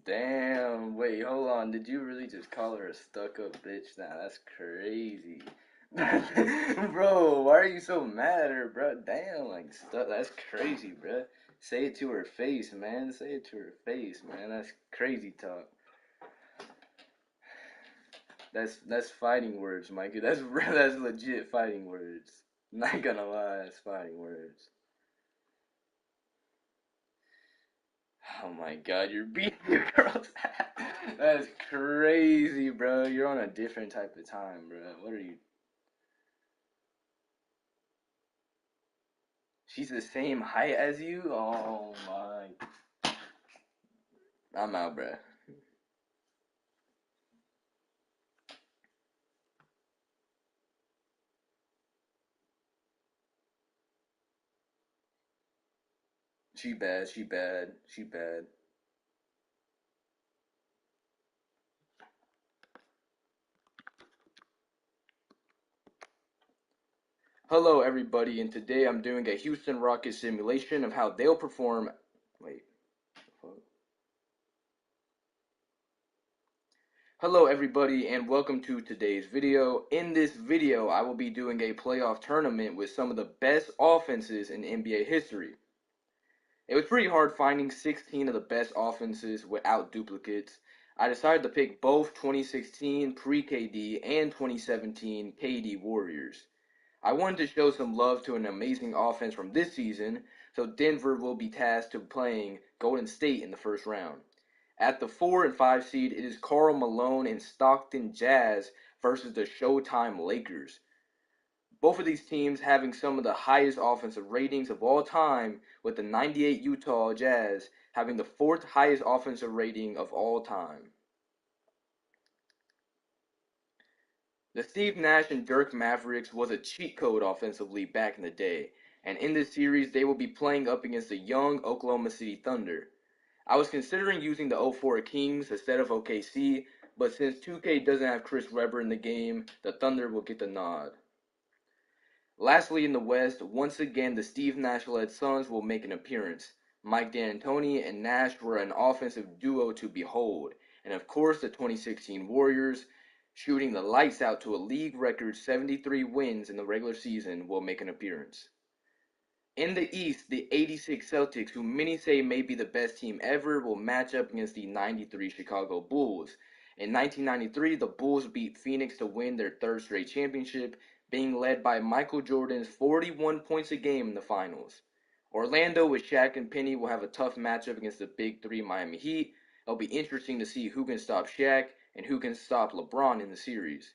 Damn, wait, hold on. Did you really just call her a stuck-up bitch? Nah, that's crazy. Bro, why are you so mad at her, bro? Damn, like, that's crazy, bro. Say it to her face, man. Say it to her face, man. That's crazy talk. That's fighting words, Mikey. That's legit fighting words. Not gonna lie, that's fighting words. Oh my god, you're beating your girl's ass. That's crazy, bro. You're on a different type of time, bro. What are you? She's the same height as you? Oh my. I'm out, bro. She bad, she bad, she bad. Hello, everybody, and today I'm doing a Houston Rockets simulation of how they'll perform. Wait. Hello everybody and welcome to today's video. In this video, I will be doing a playoff tournament with some of the best offenses in NBA history. It was pretty hard finding 16 of the best offenses without duplicates. I decided to pick both 2016 pre-KD and 2017 KD Warriors. I wanted to show some love to an amazing offense from this season, so Denver will be tasked to playing Golden State in the first round. At the 4 and 5 seed, it is Karl Malone and Stockton Jazz versus the Showtime Lakers. Both of these teams having some of the highest offensive ratings of all time, with the 98 Utah Jazz having the fourth highest offensive rating of all time. The Steve Nash and Dirk Mavericks was a cheat code offensively back in the day, and in this series they will be playing up against the young Oklahoma City Thunder. I was considering using the 04 Kings instead of OKC, but since 2K doesn't have Chris Webber in the game, the Thunder will get the nod. Lastly, in the West, once again the Steve Nash-led Suns will make an appearance. Mike D'Antoni and Nash were an offensive duo to behold, and of course the 2016 Warriors, shooting the lights out to a league record 73 wins in the regular season, will make an appearance. In the East, the 86 Celtics, who many say may be the best team ever, will match up against the 93 Chicago Bulls. In 1993, the Bulls beat Phoenix to win their third straight championship, being led by Michael Jordan's 41 points a game in the finals. Orlando with Shaq and Penny will have a tough matchup against the Big Three Miami Heat. It'll be interesting to see who can stop Shaq and who can stop LeBron in the series.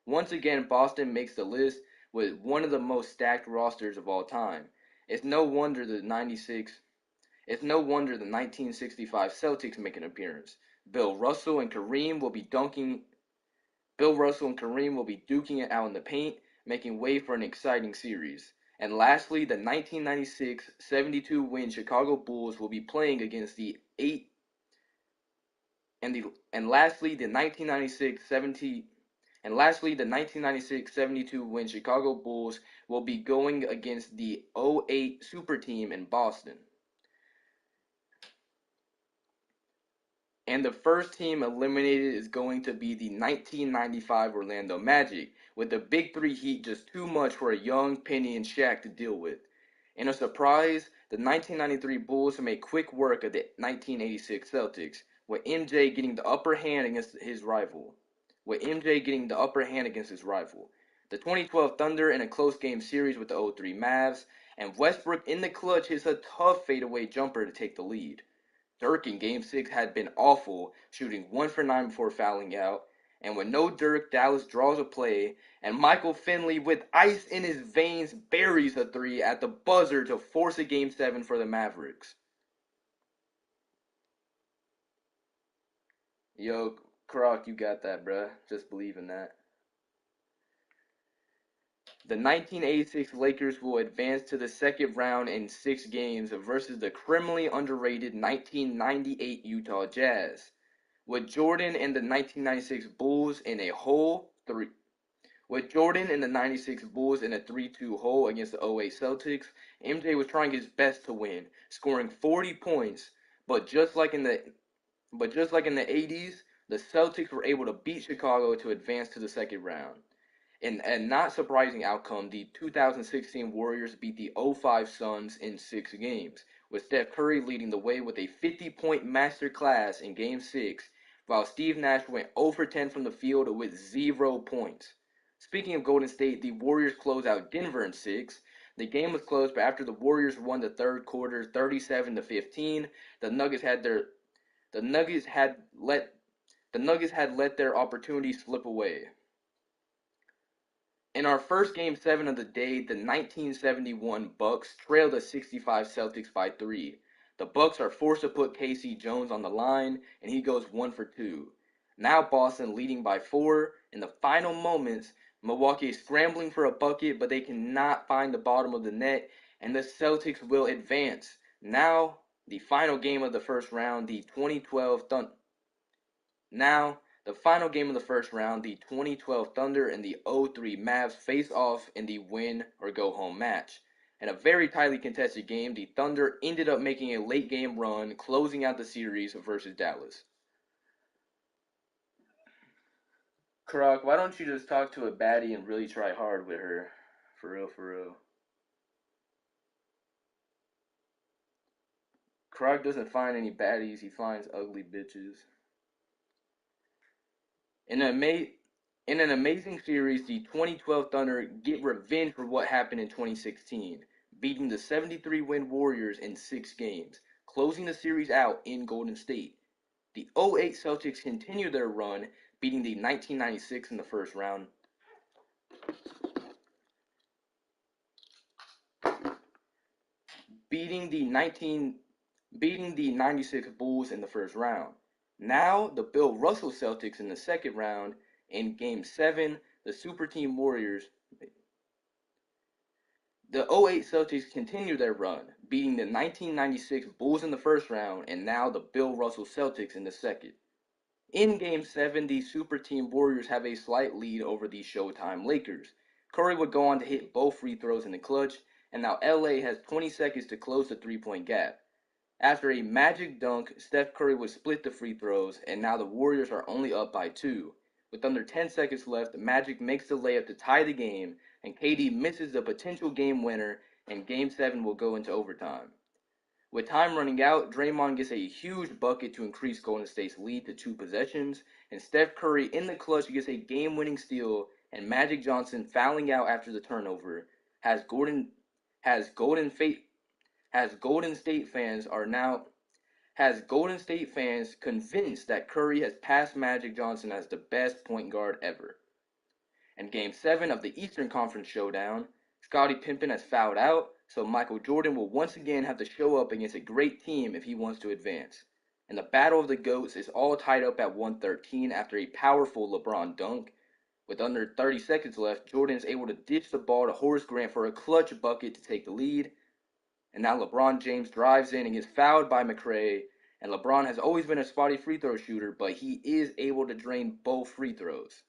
Once again, Boston makes the list with one of the most stacked rosters of all time. It's no wonder the 1965 Celtics make an appearance. Bill Russell and Kareem will be duking it out in the paint, making way for an exciting series. And lastly, the 1996 72 win Chicago Bulls will be playing against the 8 and lastly the 1996 70 and lastly, the 1996-72 win Chicago Bulls will be going against the '08 Super Team in Boston. And the first team eliminated is going to be the 1995 Orlando Magic, with the Big Three Heat just too much for a young Penny and Shaq to deal with. In a surprise, the 1993 Bulls made quick work of the 1986 Celtics, with MJ getting the upper hand against his rival. The 2012 Thunder in a close game series with the '03 Mavs, and Westbrook in the clutch hits a tough fadeaway jumper to take the lead. Dirk in Game 6 had been awful, shooting 1 for 9 before fouling out, and with no Dirk, Dallas draws a play, and Michael Finley, with ice in his veins, buries a 3 at the buzzer to force a Game 7 for the Mavericks. Yo, Croc, you got that, bruh. Just believe in that. The 1986 Lakers will advance to the second round in 6 games versus the criminally underrated 1998 Utah Jazz. With Jordan and the 1996 Bulls in a hole, with Jordan and the 96 Bulls in a 3-2 hole against the '08 Celtics, MJ was trying his best to win, scoring 40 points, but just like in the But just like in the 80s, the Celtics were able to beat Chicago to advance to the second round. In a not surprising outcome, the 2016 Warriors beat the '05 Suns in 6 games, with Steph Curry leading the way with a 50-point masterclass in Game 6, while Steve Nash went 0 for 10 from the field with 0 points. Speaking of Golden State, the Warriors closed out Denver in 6. The game was close, but after the Warriors won the third quarter 37-15, the Nuggets had their the Nuggets had let the Nuggets had let their opportunity slip away. In our first Game 7 of the day, the 1971 Bucks trailed the '65 Celtics by 3. The Bucks are forced to put Casey Jones on the line, and he goes 1 for 2. Now Boston leading by 4. In the final moments, Milwaukee is scrambling for a bucket, but they cannot find the bottom of the net, and the Celtics will advance. Now, the final game of the first round, the 2012 Thunder. Now, the final game of the first round, the 2012 Thunder and the '03 Mavs face off in the win or go home match. In a very tightly contested game, the Thunder ended up making a late game run, closing out the series versus Dallas. Croc, why don't you just talk to a baddie and really try hard with her? For real, for real. Croc doesn't find any baddies, he finds ugly bitches. In an, ama- in an amazing series, the 2012 Thunder get revenge for what happened in 2016, beating the 73-win Warriors in 6 games, closing the series out in Golden State. The '08 Celtics continue their run, beating the 1996 in the first round, beating the 96 Bulls in the first round. Now the Bill Russell Celtics in the second round. In Game 7, the Super Team Warriors. The '08 Celtics continue their run, beating the 1996 Bulls in the first round, and now the Bill Russell Celtics in the second. In Game 7, the Super Team Warriors have a slight lead over the Showtime Lakers. Curry would go on to hit both free throws in the clutch, and now LA has 20 seconds to close the three-point gap. After a magic dunk, Steph Curry would split the free throws, and now the Warriors are only up by 2. With under 10 seconds left, Magic makes the layup to tie the game, and KD misses the potential game winner, and Game 7 will go into overtime. With time running out, Draymond gets a huge bucket to increase Golden State's lead to 2 possessions, and Steph Curry in the clutch gets a game-winning steal, and Magic Johnson fouling out after the turnover has Golden State fans convinced that Curry has passed Magic Johnson as the best point guard ever. In Game 7 of the Eastern Conference Showdown, Scottie Pippen has fouled out, so Michael Jordan will once again have to show up against a great team if he wants to advance. And the Battle of the GOATs is all tied up at 113 after a powerful LeBron dunk. With under 30 seconds left, Jordan is able to ditch the ball to Horace Grant for a clutch bucket to take the lead. And now LeBron James drives in and gets fouled by McRae. And LeBron has always been a spotty free throw shooter, but he is able to drain both free throws.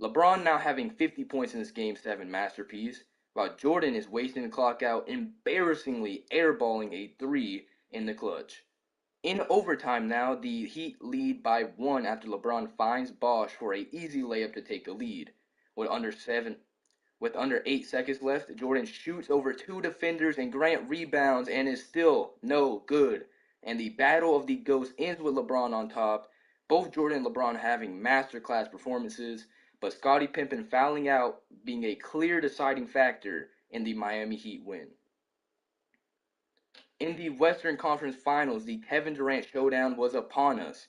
LeBron now having 50 points in this Game 7 masterpiece, while Jordan is wasting the clock out, embarrassingly airballing a 3 in the clutch. In overtime now, the Heat lead by 1 after LeBron finds Bosh for an easy layup to take the lead. With under 8 seconds left, Jordan shoots over 2 defenders and Grant rebounds and is still no good. And the Battle of the GOATs ends with LeBron on top, both Jordan and LeBron having masterclass performances, but Scottie Pippen fouling out being a clear deciding factor in the Miami Heat win. In the Western Conference Finals, the Kevin Durant showdown was upon us,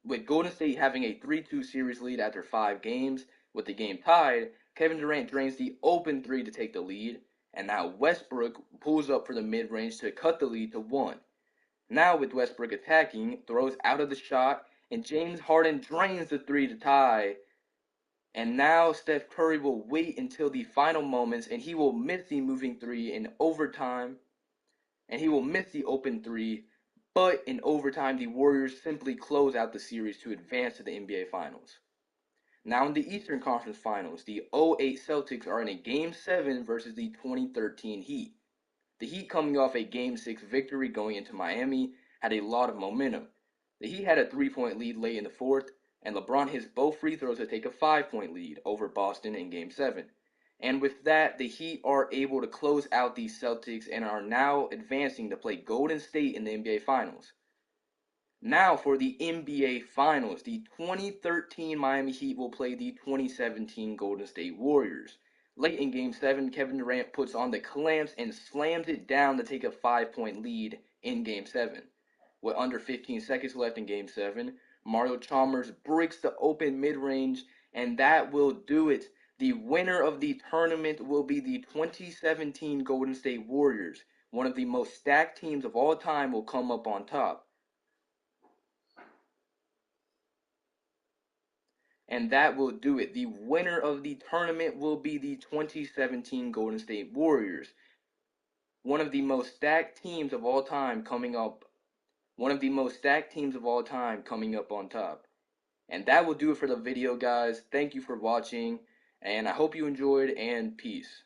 with Golden State having a 3-2 series lead after 5 games. With the game tied, Kevin Durant drains the open 3 to take the lead, and now Westbrook pulls up for the mid-range to cut the lead to 1. Now with Westbrook attacking, throws out of the shot, and James Harden drains the 3 to tie. And now Steph Curry will wait until the final moments, and he will miss the moving 3 in overtime, and he will miss the open 3, but in overtime the Warriors simply close out the series to advance to the NBA Finals. Now in the Eastern Conference Finals, the '08 Celtics are in a Game 7 versus the 2013 Heat. The Heat, coming off a Game 6 victory going into Miami, had a lot of momentum. The Heat had a 3-point lead late in the fourth, and LeBron hits both free throws to take a 5-point lead over Boston in Game 7. And with that, the Heat are able to close out the Celtics and are now advancing to play Golden State in the NBA Finals. Now for the NBA Finals, the 2013 Miami Heat will play the 2017 Golden State Warriors. Late in Game 7, Kevin Durant puts on the clamps and slams it down to take a 5-point lead in Game 7. With under 15 seconds left in Game 7, Mario Chalmers breaks the open mid-range, and that will do it. The winner of the tournament will be the 2017 Golden State Warriors. One of the most stacked teams of all time will come up on top. And that will do it. The winner of the tournament will be the 2017 Golden State Warriors. One of the most stacked teams of all time coming up. One of the most stacked teams of all time coming up on top. And that will do it for the video, guys. Thank you for watching, and I hope you enjoyed, and peace.